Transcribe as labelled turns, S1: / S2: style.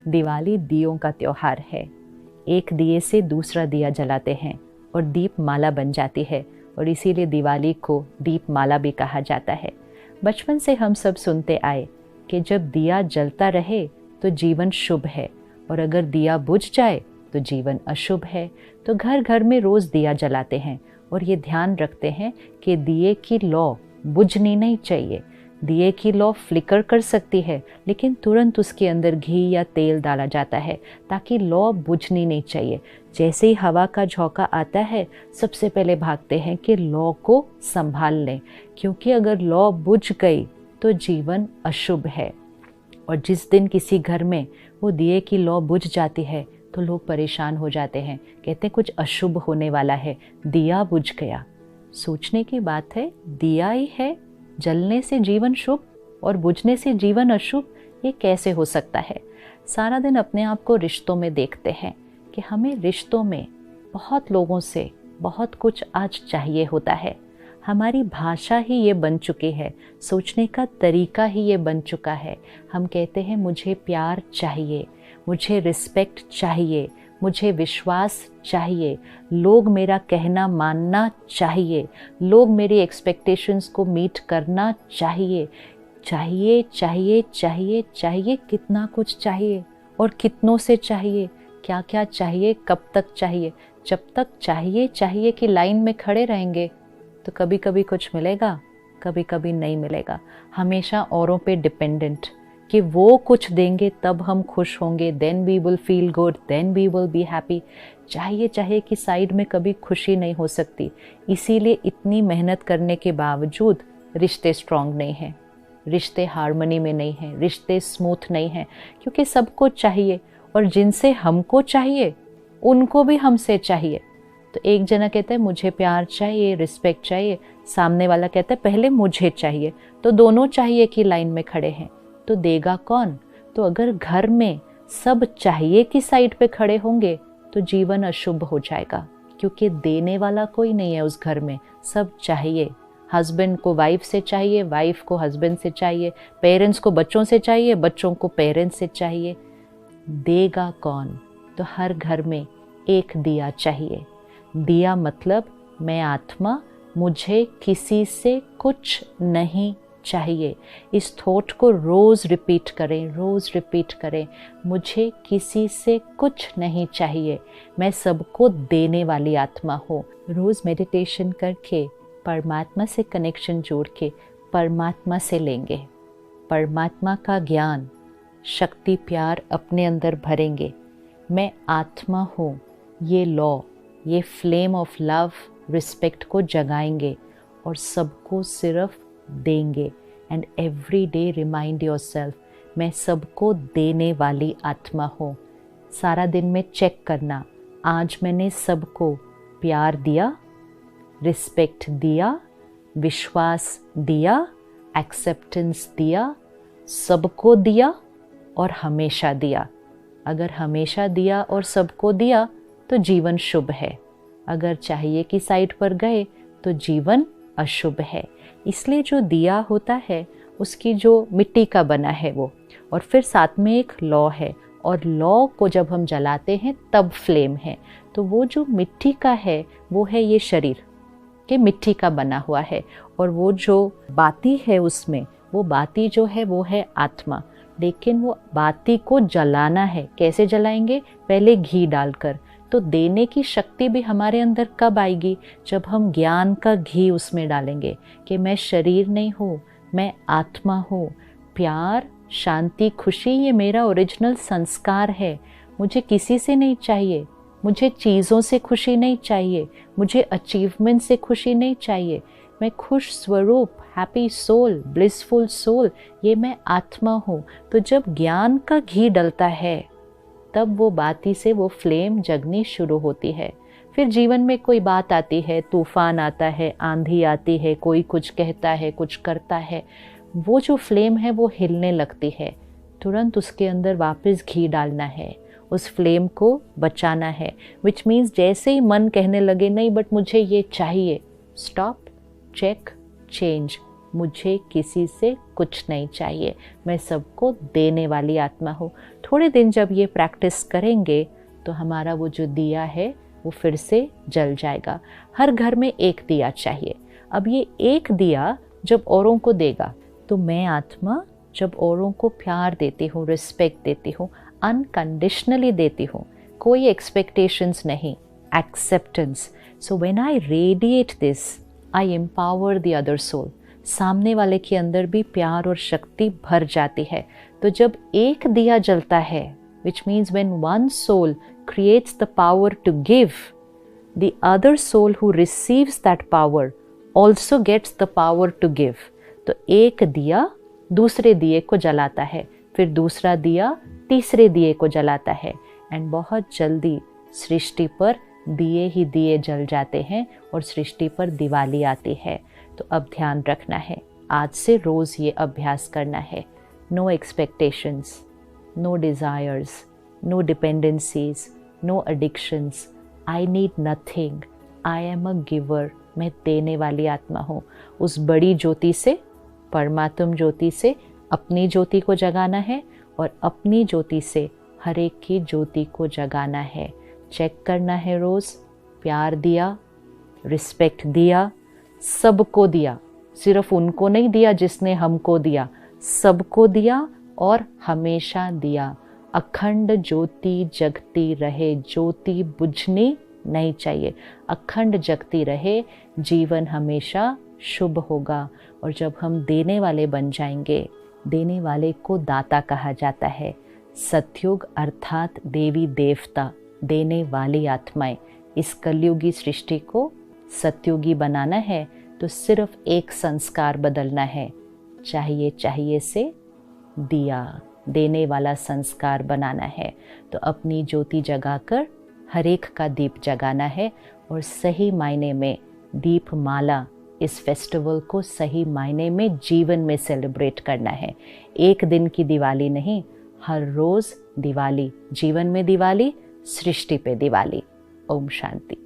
S1: दिवाली दियों का त्योहार है। एक दिए से दूसरा दिया जलाते हैं और दीप माला बन जाती है और इसीलिए दिवाली को दीप माला भी कहा जाता है। बचपन से हम सब सुनते आए कि जब दिया जलता रहे तो जीवन शुभ है और अगर दिया बुझ जाए तो जीवन अशुभ है। तो घर घर में रोज़ दिया जलाते हैं और ये ध्यान रखते हैं कि दिए की लौ बुझनी नहीं चाहिए। दिए की लौ फ्लिकर कर सकती है लेकिन तुरंत उसके अंदर घी या तेल डाला जाता है ताकि लौ बुझनी नहीं चाहिए। जैसे ही हवा का झोंका आता है सबसे पहले भागते हैं कि लौ को संभाल लें, क्योंकि अगर लौ बुझ गई तो जीवन अशुभ है। और जिस दिन किसी घर में वो दिए की लौ बुझ जाती है तो लोग परेशान हो जाते हैं, कहते हैं कुछ अशुभ होने वाला है, दिया बुझ गया। सोचने की बात है, दिया ही है, जलने से जीवन शुभ और बुझने से जीवन अशुभ, ये कैसे हो सकता है। सारा दिन अपने आप को रिश्तों में देखते हैं कि हमें रिश्तों में बहुत लोगों से बहुत कुछ आज चाहिए होता है। हमारी भाषा ही ये बन चुकी है, सोचने का तरीका ही ये बन चुका है। हम कहते हैं मुझे प्यार चाहिए, मुझे रिस्पेक्ट चाहिए, मुझे विश्वास चाहिए, लोग मेरा कहना मानना चाहिए, लोग मेरी एक्सपेक्टेशंस को मीट करना चाहिए। चाहिए चाहिए चाहिए चाहिए, कितना कुछ चाहिए और कितनों से चाहिए, क्या क्या चाहिए, कब तक चाहिए। जब तक चाहिए चाहिए की लाइन में खड़े रहेंगे तो कभी कभी कुछ मिलेगा, कभी कभी नहीं मिलेगा। हमेशा औरों पे डिपेंडेंट कि वो कुछ देंगे तब हम खुश होंगे, then we will feel good, then we will be happy. चाहिए चाहिए कि साइड में कभी खुशी नहीं हो सकती। इसीलिए इतनी मेहनत करने के बावजूद रिश्ते स्ट्रांग नहीं हैं, रिश्ते हार्मनी में नहीं हैं, रिश्ते स्मूथ नहीं हैं, क्योंकि सबको चाहिए और जिनसे हमको चाहिए उनको भी हमसे चाहिए। तो एक जना कहता है मुझे प्यार चाहिए, रिस्पेक्ट चाहिए, सामने वाला कहता है पहले मुझे चाहिए, तो दोनों चाहिए की लाइन में खड़े हैं, तो देगा कौन। तो अगर घर में सब चाहिए की साइड पे खड़े होंगे तो जीवन अशुभ हो जाएगा, क्योंकि देने वाला कोई नहीं है उस घर में, सब चाहिए। हस्बैंड को वाइफ से चाहिए, वाइफ को हस्बैंड से चाहिए, पेरेंट्स को बच्चों से चाहिए, बच्चों को पेरेंट्स से चाहिए। देगा कौन। तो हर घर में एक दिया चाहिए। दिया मतलब मैं आत्मा, मुझे किसी से कुछ नहीं चाहिए। इस थॉट को रोज़ रिपीट करें, रोज़ रिपीट करें। मुझे किसी से कुछ नहीं चाहिए, मैं सबको देने वाली आत्मा हूँ। रोज़ मेडिटेशन करके परमात्मा से कनेक्शन जोड़ के परमात्मा से लेंगे, परमात्मा का ज्ञान, शक्ति, प्यार अपने अंदर भरेंगे। मैं आत्मा हूँ, ये लॉ, ये फ्लेम ऑफ लव, रिस्पेक्ट को जगाएंगे और सबको सिर्फ देंगे। And every day remind yourself, मैं सबको देने वाली आत्मा हूँ। सारा दिन में चेक करना, आज मैंने सबको प्यार दिया, रिस्पेक्ट दिया, विश्वास दिया, एक्सेप्टेंस दिया, सबको दिया और हमेशा दिया। अगर हमेशा दिया और सबको दिया तो जीवन शुभ है। अगर चाहिए की साइड पर गए तो जीवन अशुभ है। इसलिए जो दिया होता है उसकी जो मिट्टी का बना है वो, और फिर साथ में एक लौ है, और लौ को जब हम जलाते हैं तब फ्लेम है। तो वो जो मिट्टी का है वो है ये शरीर के मिट्टी का बना हुआ है, और वो जो बाती है उसमें, वो बाती जो है वो है आत्मा। लेकिन वो बाती को जलाना है, कैसे जलाएंगे, पहले घी डालकर। तो देने की शक्ति भी हमारे अंदर कब आएगी, जब हम ज्ञान का घी उसमें डालेंगे कि मैं शरीर नहीं हूँ, मैं आत्मा हूँ। प्यार, शांति, खुशी ये मेरा ओरिजिनल संस्कार है। मुझे किसी से नहीं चाहिए, मुझे चीज़ों से खुशी नहीं चाहिए, मुझे अचीवमेंट से खुशी नहीं चाहिए। मैं खुश स्वरूप, हैप्पी सोल, ब्लिसफुल सोल, ये मैं आत्मा हूँ। तो जब ज्ञान का घी डलता है तब वो बाती से वो फ्लेम जगनी शुरू होती है। फिर जीवन में कोई बात आती है, तूफान आता है, आंधी आती है, कोई कुछ कहता है, कुछ करता है, वो जो फ्लेम है वो हिलने लगती है। तुरंत उसके अंदर वापस घी डालना है, उस फ्लेम को बचाना है। विच मीन्स जैसे ही मन कहने लगे नहीं बट मुझे ये चाहिए, स्टॉप, चेक, चेंज। मुझे किसी से कुछ नहीं चाहिए, मैं सबको देने वाली आत्मा हूँ। थोड़े दिन जब ये प्रैक्टिस करेंगे तो हमारा वो जो दिया है वो फिर से जल जाएगा। हर घर में एक दिया चाहिए। अब ये एक दिया जब औरों को देगा तो मैं आत्मा जब औरों को प्यार देती हूँ, रिस्पेक्ट देती हूँ, अनकंडीशनली देती हूँ, कोई एक्सपेक्टेशंस नहीं, acceptance. So when I radiate this I empower the other soul. सामने वाले के अंदर भी प्यार और शक्ति भर जाती है। तो जब एक दिया जलता है, which means when one soul creates the power to give, the other soul who receives that power also gets the power to give. तो एक दिया दूसरे दिए को जलाता है, फिर दूसरा दिया तीसरे दिए को जलाता है, एंड बहुत जल्दी सृष्टि पर दिए ही दिए जल जाते हैं और सृष्टि पर दिवाली आती है। तो अब ध्यान रखना है, आज से रोज़ ये अभ्यास करना है। No expectations, no desires, no dependencies, no addictions. I need nothing, I am a giver. मैं देने वाली आत्मा हूँ। उस बड़ी ज्योति से, परमात्म ज्योति से अपनी ज्योति को जगाना है और अपनी ज्योति से हर एक की ज्योति को जगाना है। चेक करना है रोज़, प्यार दिया, रिस्पेक्ट दिया, सबको दिया, सिर्फ उनको नहीं दिया जिसने हमको दिया, सबको दिया और हमेशा दिया। अखंड ज्योति जगती रहे, ज्योति बुझनी नहीं चाहिए, अखंड जगती रहे, जीवन हमेशा शुभ होगा। और जब हम देने वाले बन जाएंगे, देने वाले को दाता कहा जाता है। सतयुग अर्थात देवी देवता, देने वाली आत्माएं। इस कलयुगी सृष्टि को सतयुगी बनाना है तो सिर्फ एक संस्कार बदलना है, चाहिए से दिया, देने वाला संस्कार बनाना है। तो अपनी ज्योति जगाकर हर एक का दीप जगाना है और सही मायने में दीप माला, इस फेस्टिवल को सही मायने में जीवन में सेलिब्रेट करना है। एक दिन की दिवाली नहीं, हर रोज़ दिवाली, जीवन में दिवाली, सृष्टि पे दिवाली। ओम शांति।